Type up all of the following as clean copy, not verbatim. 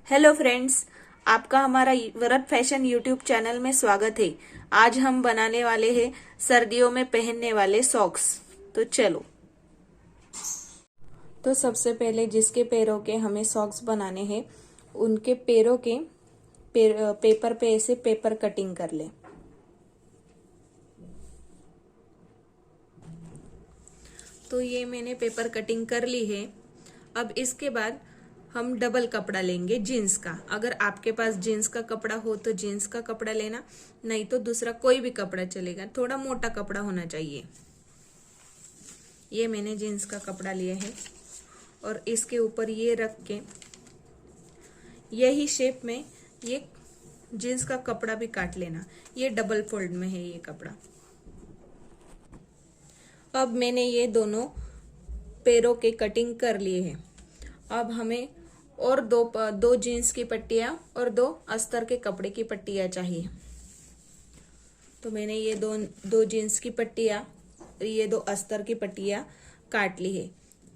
Hello friends, आपका हमारा वरद fashion YouTube channel में स्वागत है। आज हम बनाने वाले हैं सर्दियों में पहनने वाले सॉक्स। तो चलो। तो सबसे पहले जिसके पैरों के हमें सॉक्स बनाने हैं उनके पैरों के पेपर पे ऐसे पेपर कटिंग कर ले। तो ये मैंने पेपर कटिंग कर ली है। अब इसके बाद हम डबल कपड़ा लेंगे जीन्स का। अगर आपके पास जीन्स का कपड़ा हो तो जीन्स का कपड़ा लेना, नहीं तो दूसरा कोई भी कपड़ा चलेगा, थोड़ा मोटा कपड़ा होना चाहिए। ये मैंने जीन्स का कपड़ा लिया है और इसके ऊपर ये रख के यही शेप में ये जीन्स का कपड़ा भी काट लेना। ये डबल फोल्ड में है ये कपड़ा। अब मैंने ये दोनों पैरों के कटिंग कर लिए हैं। अब हमें और दो जीन्स की पट्टियां और दो अस्तर के कपड़े की पट्टियां चाहिए। तो मैंने ये दो जीन्स की पट्टियां, ये दो अस्तर की पट्टियां काट ली है।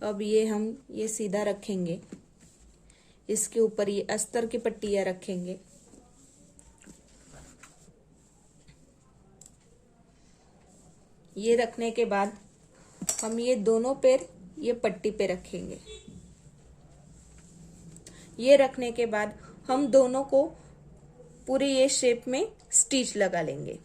अब ये हम ये सीधा रखेंगे, इसके ऊपर ये अस्तर की पट्टियां रखेंगे। ये रखने के बाद हम ये दोनों पैर ये पट्टी पे रखेंगे। ये रखने के बाद हम दोनों को पूरी ये शेप में स्टिच लगा लेंगे।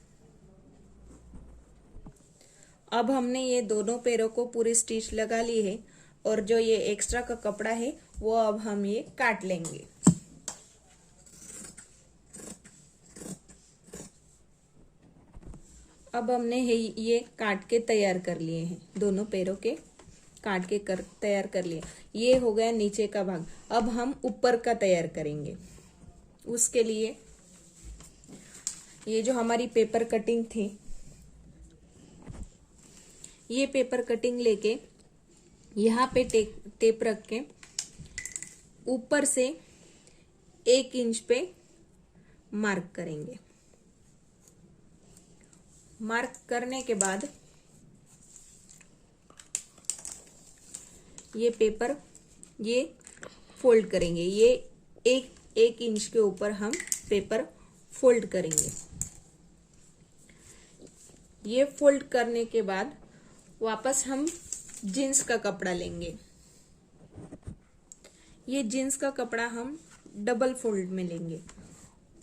अब हमने ये दोनों पैरों को पूरी स्टिच लगा ली है और जो ये एक्स्ट्रा का कपड़ा है वो अब हम ये काट लेंगे। अब हमने ये काट के तैयार कर लिए हैं, दोनों पैरों के काट के तैयार कर लिए। ये हो गया नीचे का भाग। अब हम ऊपर का तैयार करेंगे। उसके लिए ये जो हमारी पेपर कटिंग थी, ये पेपर कटिंग लेके यहाँ पे टेप रख के ऊपर से 1 इंच पे मार्क करेंगे। मार्क करने के बाद ये पेपर ये फोल्ड करेंगे। ये एक इंच के ऊपर हम पेपर फोल्ड करेंगे। ये फोल्ड करने के बाद वापस हम जीन्स का कपड़ा लेंगे। ये जीन्स का कपड़ा हम डबल फोल्ड में लेंगे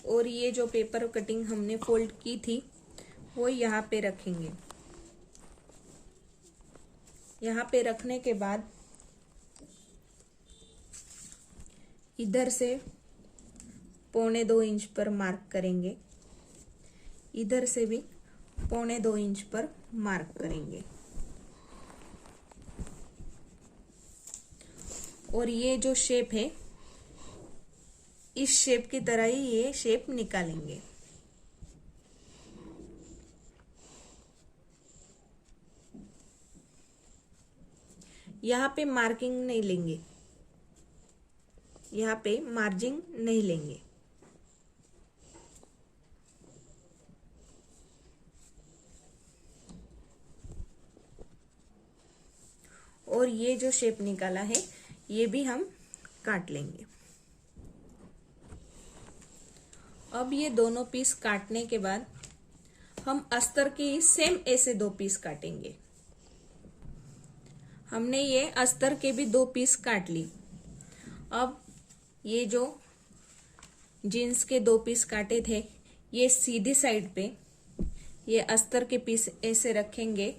और ये जो पेपर कटिंग हमने फोल्ड की थी वो यहाँ पे रखेंगे। यहाँ पे रखने के बाद इधर से 1.25 इंच पर मार्क करेंगे, इधर से भी 1.25 इंच पर मार्क करेंगे और ये जो शेप है इस शेप की तरह ही ये शेप निकालेंगे। यहाँ पे मार्किंग नहीं लेंगे, यहाँ पे मार्जिन नहीं लेंगे। और ये जो शेप निकाला है ये भी हम काट लेंगे। अब ये दोनों पीस काटने के बाद हम अस्तर के सेम ऐसे 2 पीस काटेंगे। हमने ये अस्तर के भी 2 पीस काट ली। अब ये जो जीन्स के 2 पीस काटे थे ये सीधी साइड पे ये अस्तर के पीस ऐसे रखेंगे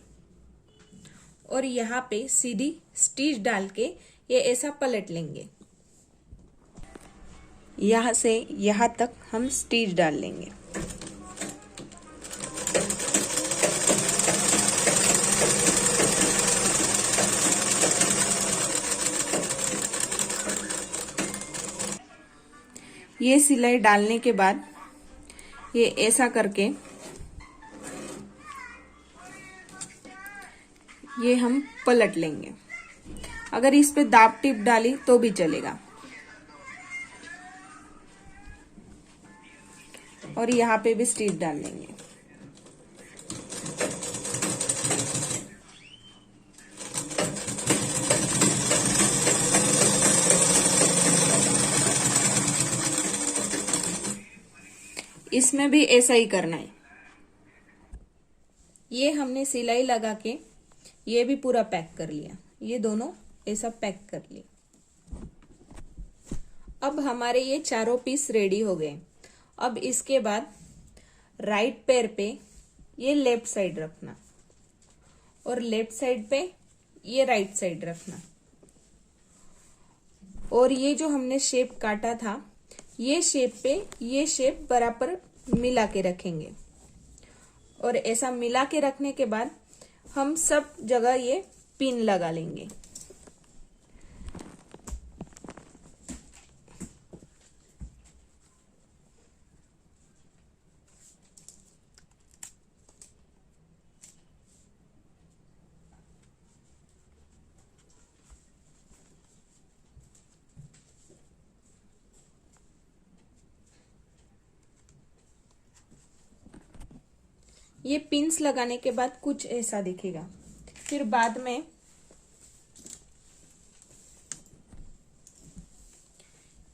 और यहाँ पे सीधी स्टिच डाल के ये ऐसा पलट लेंगे। यहाँ से यहाँ तक हम स्टिच डाल लेंगे। ये सिलाई डालने के बाद ये ऐसा करके ये हम पलट लेंगे। अगर इस पे दाब टिप डाली तो भी चलेगा। और यहाँ पे भी स्टिच डाल लेंगे। इसमें भी ऐसा ही करना है। ये हमने सिलाई लगा के ये भी पूरा पैक कर लिया, ये दोनों ऐसा पैक कर लिए। अब हमारे ये चारों पीस रेडी हो गए। अब इसके बाद राइट पैर पे ये लेफ्ट साइड रखना और लेफ्ट साइड पे ये राइट साइड रखना, और ये जो हमने शेप काटा था ये शेप पे ये शेप बराबर मिला के रखेंगे। और ऐसा मिला के रखने के बाद हम सब जगह ये पिन लगा लेंगे। ये पिंस लगाने के बाद कुछ ऐसा दिखेगा। फिर बाद में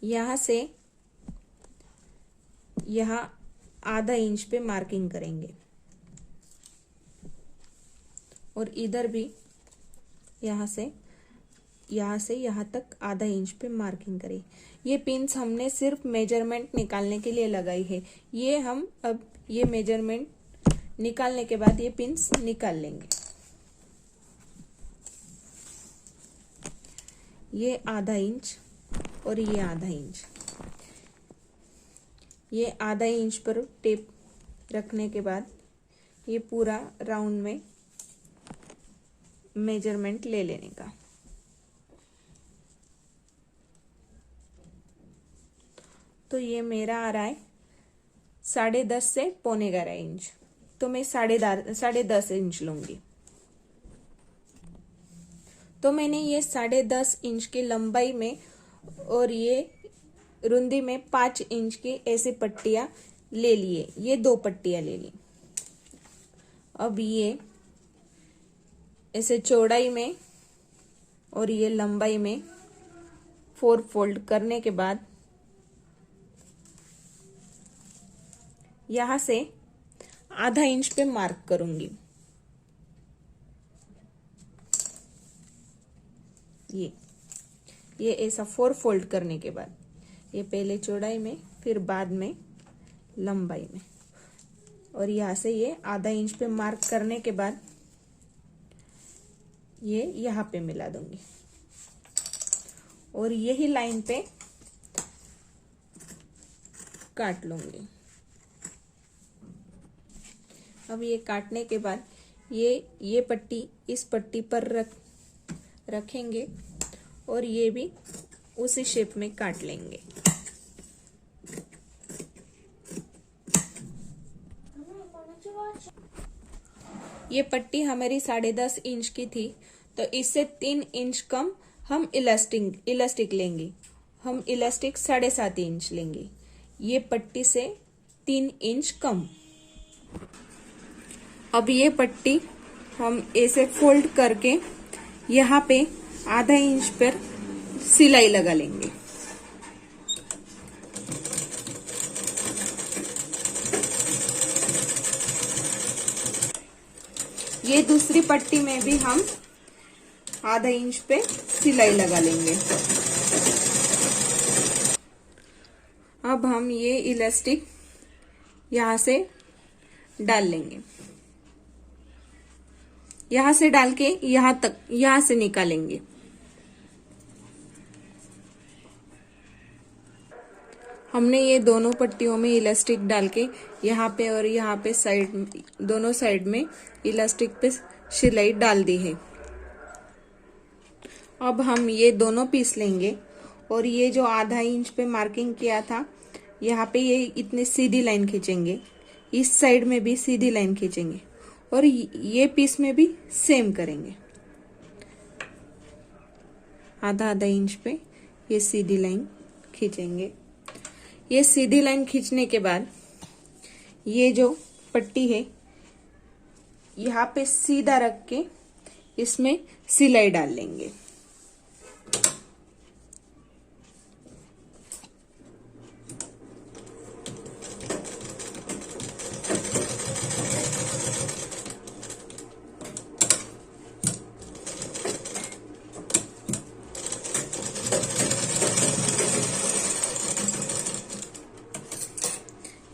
यहां से यहां आधा इंच पे मार्किंग करेंगे और इधर भी यहां से यहां तक आधा इंच पे मार्किंग करें। ये पिंस हमने सिर्फ मेजरमेंट निकालने के लिए लगाई है। ये हम अब ये मेजरमेंट निकालने के बाद ये पिंस निकाल लेंगे। ये आधा इंच और ये आधा इंच, ये आधा इंच पर टेप रखने के बाद ये पूरा राउंड में मेजरमेंट ले लेने का। तो ये मेरा आ रहा है 10.5 से 11.25 इंच, तो मैं 10.5 इंच लूंगी। तो मैंने ये 10.5 इंच की लंबाई में और ये रुंदी में 5 इंच की ऐसे पट्टियां ले लिए, ये 2 पट्टियां ले ली। अब ये ऐसे चौड़ाई में और ये लंबाई में 4 फोल्ड करने के बाद यहां से आधा इंच पे मार्क करूंगी। ये ऐसा 4 फोल्ड करने के बाद ये पहले चौड़ाई में फिर बाद में लंबाई में, और यहां से ये आधा इंच पे मार्क करने के बाद ये यहां पे मिला दूंगी और यही लाइन पे काट लूंगी। अब ये काटने के बाद ये पट्टी इस पट्टी पर रखेंगे और ये भी उसी शेप में काट लेंगे। ये पट्टी हमारी 10.5 इंच की थी, तो इससे 3 इंच कम हम इलास्टिक लेंगे। हम इलास्टिक 7.5 इंच लेंगे, ये पट्टी से 3 इंच कम। अब ये पट्टी हम ऐसे फोल्ड करके यहाँ पे आधा इंच पर सिलाई लगा लेंगे। ये दूसरी पट्टी में भी हम आधा इंच पे सिलाई लगा लेंगे। अब हम ये इलास्टिक यहां से डाल लेंगे, यहां से डाल के यहां से निकालेंगे। हमने ये दोनों पट्टियों में इलास्टिक डाल के यहाँ पे और यहाँ पे दोनों साइड में इलास्टिक पे सिलाई डाल दी है। अब हम ये दोनों पीस लेंगे और ये जो आधा इंच पे मार्किंग किया था यहाँ पे ये इतने सीधी लाइन खींचेंगे, इस साइड में भी सीधी लाइन खींचेंगे और ये पीस में भी सेम करेंगे। आधा इंच पे ये सीधी लाइन खींचेंगे। ये सीधी लाइन खींचने के बाद ये जो पट्टी है यहाँ पे सीधा रख के इसमें सिलाई डाल लेंगे।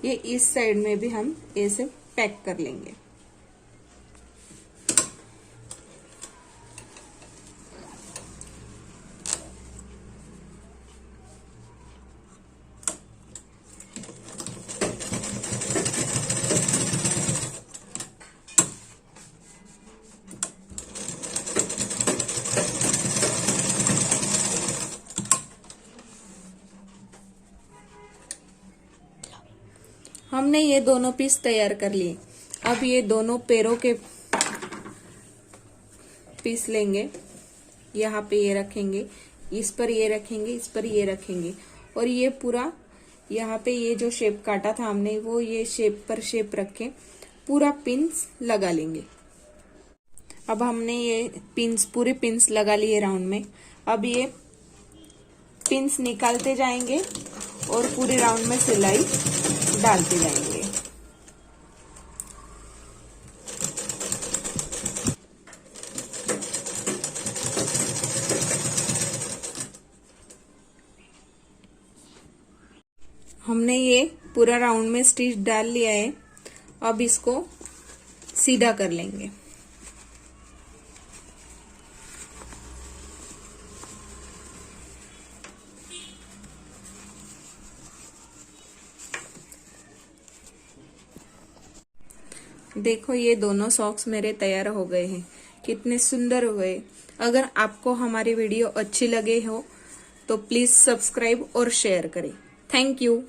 ये इस साइड में भी हम ऐसे पैक कर लेंगे। हमने ये दोनों पीस तैयार कर लिए। अब ये दोनों पैरों के पीस लेंगे, यहाँ पे ये रखेंगे, इस पर ये रखेंगे, इस पर ये रखेंगे, और ये पूरा यहाँ पे ये जो शेप काटा था हमने, वो ये शेप पर शेप रखे पूरा पिन्स लगा लेंगे। अब हमने ये पिन्स पूरे पिन्स लगा लिए राउंड में। अब ये पिन्स निकालते जाएंगे और पूरे राउंड में सिलाई डालते जाएंगे। हमने ये पूरा राउंड में स्टिच डाल लिया है। अब इसको सीधा कर लेंगे। देखो ये दोनों सॉक्स मेरे तैयार हो गए हैं, कितने सुंदर हुए। अगर आपको हमारी वीडियो अच्छी लगे हो तो प्लीज सब्सक्राइब और शेयर करें। Thank you.